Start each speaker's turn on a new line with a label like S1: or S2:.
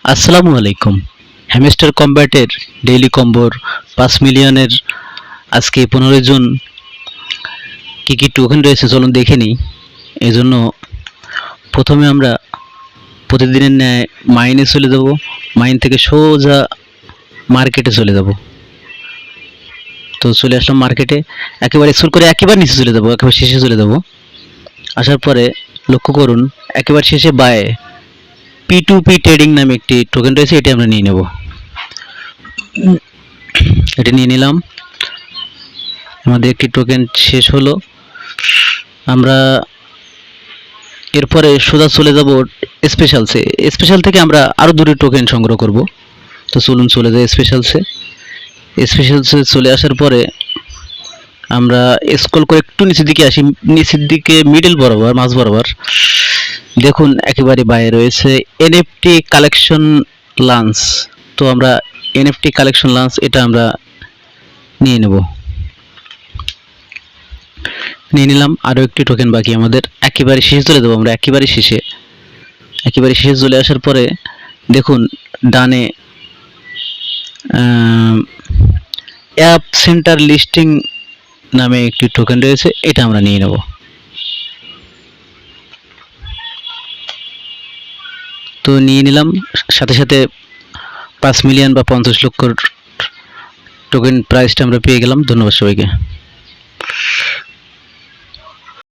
S1: আসসালামু আলাইকুম। Hamster কম্ব্যাটের daily কম্বোর 5 মিলিয়নের আজকে 15 জুন কি কি টোকেন রয়েছে চলুন দেখে নিই। এজন্য প্রথমে আমরা প্রতিদিনের ন্যায় মাইনে চলে যাব। মাইন থেকে সোজা মার্কেটে চলে যাব। তো চলে আসলাম মার্কেটে, একেবারে স্ক্রল করে একেবারে নিচে চলে যাব, একেবারে শেষে চলে যাব। আসার পরে লক্ষ্য করুন একেবারে শেষে বায়ে P2P ট্রেডিং নামে একটি টোকেন রয়েছে, এটি আমরা নিয়ে নেব। এটি নিয়ে নিলাম। আমাদের একটি টোকেন শেষ হলো। আমরা এরপরে সোজা চলে যাব স্পেশালসে। স্পেশাল থেকে আমরা আরও দুটি টোকেন সংগ্রহ করব। তো চলুন চলে যাই স্পেশালসে। স্পেশালসে চলে আসার পরে আমরা স্ক্রল করে একটু নিচের দিকে আসি। নিচের দিকে মিডল বরাবর, মাঝ বরাবর দেখুন একেবারে বাইরে রয়েছে এনএফটি কালেকশন লঞ্চ। তো আমরা এনএফটি কালেকশন লঞ্চ এটা আমরা নিয়ে নেব। নিয়ে নিলাম। আরও একটি টোকেন বাকি আমাদের। একেবারে শেষে চলে দেবো আমরা, একেবারে শেষে। একেবারে শেষে চলে আসার পরে দেখুন ডানে অ্যাপ সেন্টার লিস্টিং নামে একটি টোকেন রয়েছে, এটা আমরা নিয়ে নেব। তো নিয়ে নিলাম। সাথে সাথে 5 মিলিয়ন বা 50 লক্ষর টোকেন প্রাইসটা আমরা পেয়ে গেলাম। ধন্যবাদ সবাইকে।